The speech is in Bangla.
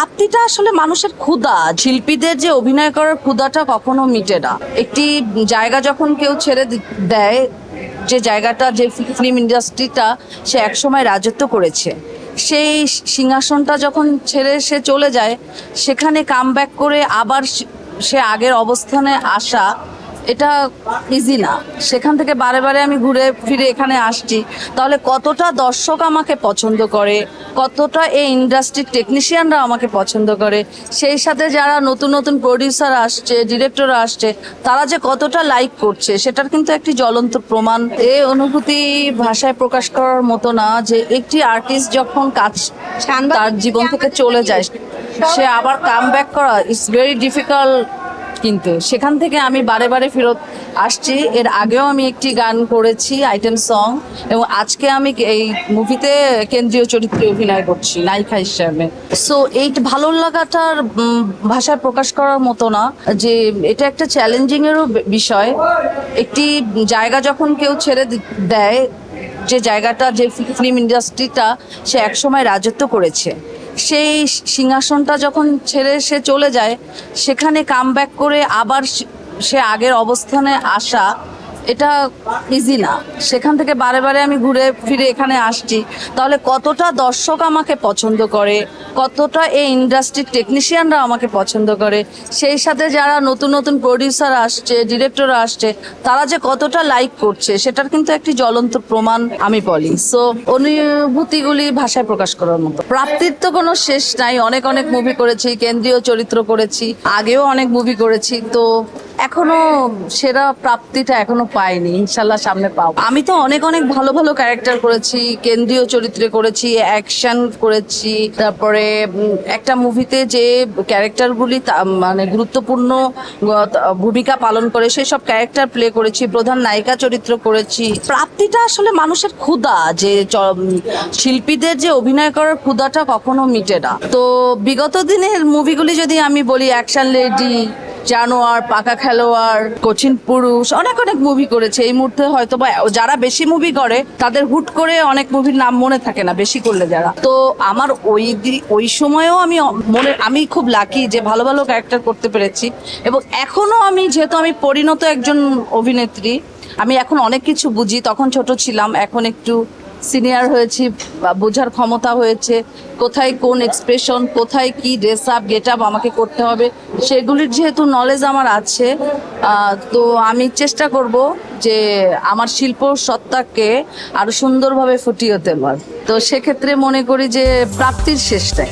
প্রাপ্তিটা আসলে মানুষের ক্ষুধা। শিল্পীদের যে অভিনয় করার ক্ষুধাটা কখনো মিটে না। একটি জায়গা যখন কেউ ছেড়ে দেয়, যে জায়গাটা, যে ফিল্ম ইন্ডাস্ট্রিটা সে একসময় রাজত্ব করেছে, সেই সিংহাসনটা যখন ছেড়ে সে চলে যায়, সেখানে কামব্যাক করে আবার সে আগের অবস্থানে আসা, এটা ইজি না। সেখান থেকে বারে বারে আমি ঘুরে ফিরে এখানে আসছি। তাহলে কতটা দর্শক আমাকে পছন্দ করে, কতটা এই ইন্ডাস্ট্রির টেকনিশিয়ানরা আমাকে পছন্দ করে, সেই সাথে যারা নতুন নতুন প্রডিউসার আসছে, ডিরেক্টর আসছে, তারা যে কতটা লাইক করছে, সেটার কিন্তু একটি জ্বলন্ত প্রমাণ। এই অনুভূতি ভাষায় প্রকাশ করার মতো না, যে একটি আর্টিস্ট যখন কাজ তার জীবন থেকে চলে যায়, সে আবার কাম ব্যাক করা ইটস ভেরি ডিফিকাল্ট। কিন্তু সেখান থেকে আমি বারে বারে ফেরত আসছি। এর আগেও আমি একটি গান করেছি, আইটেম সং, এবং আজকে আমি এই মুভিতে কেন্দ্রীয় চরিত্রে অভিনয় করছি নায়িকা হিসেবে। সো এই ভালো লাগাটার ভাষায় প্রকাশ করার মতো না, যে এটা একটা চ্যালেঞ্জিং এরও বিষয়। একটি জায়গা যখন কেউ ছেড়ে দেয়, যে জায়গাটা, যে ফিল্ম ইন্ডাস্ট্রিটা সে একসময় রাজত্ব করেছে, সেই সিংহাসনটা যখন ছেড়ে সে চলে যায়, সেখানে কামব্যাক করে আবার সে আগের অবস্থানে আসা, এটা ইজি না। সেখান থেকে বারে বারে আমি ঘুরে ফিরে এখানে আসছি। তাহলে কতটা দর্শক আমাকে পছন্দ করে, কতটা এই ইন্ডাস্ট্রির টেকনিশিয়ানরা আমাকে পছন্দ করে, সেই সাথে যারা নতুন নতুন প্রডিউসার আসছে, ডিরেক্টর আসছে, তারা যে কতটা লাইক করছে, সেটার কিন্তু একটি জ্বলন্ত প্রমাণ আমি বলি। সো অনুভূতিগুলি ভাষায় প্রকাশ করার মতো। প্রাপ্তির তো কোনো শেষ নাই। অনেক অনেক মুভি করেছি, কেন্দ্রীয় চরিত্র করেছি, আগেও অনেক মুভি করেছি। তো এখনো সেরা প্রাপ্তিটা এখনো পাইনি, ইনশাল্লাহ সামনে পাবো। আমি তো অনেক অনেক ভালো ভালো ক্যারেক্টার করেছি, কেন্দ্রীয় চরিত্রে করেছি, অ্যাকশন করেছি। তারপরে একটা মুভিতে যে ক্যারেক্টারগুলি মানে গুরুত্বপূর্ণ ভূমিকা পালন করে, সেই সব ক্যারেক্টার প্লে করেছি, প্রধান নায়িকা চরিত্র করেছি। প্রাপ্তিটা আসলে মানুষের ক্ষুধা, যে শিল্পীদের যে অভিনয় করার ক্ষুধাটা কখনো মিটে না। তো বিগত দিনের মুভিগুলি যদি আমি বলি, অ্যাকশন লেডি, জানোয়ার, পাকা খেলোয়াড়, কঠিন পুরুষ, অনেক অনেক মুভি করেছে। এই মুহূর্তে হয়তো বা যারা বেশি মুভি করে তাদের হুট করে অনেক মুভির নাম মনে থাকে না, বেশি করলে যারা। তো আমার ওই সময়েও আমি খুব লাকি যে ভালো ভালো ক্যারেক্টার করতে পেরেছি। এবং এখনো আমি, যেহেতু আমি পরিণত একজন অভিনেত্রী, আমি এখন অনেক কিছু বুঝি। তখন ছোট ছিলাম, এখন একটু সিনিয়র হয়েছি, বোঝার ক্ষমতা হয়েছে, কোথায় কোন এক্সপ্রেশন, কোথায় কি ড্রেস আপ, গেট আপ আমাকে করতে হবে, সেগুলির যেহেতু নলেজ আমার আছে, তো আমি চেষ্টা করব যে আমার শিল্প সত্তাকে আরো সুন্দরভাবে ফুটিয়ে তোলার। তো সেক্ষেত্রে মনে করি যে প্রাপ্তির শেষ নাই।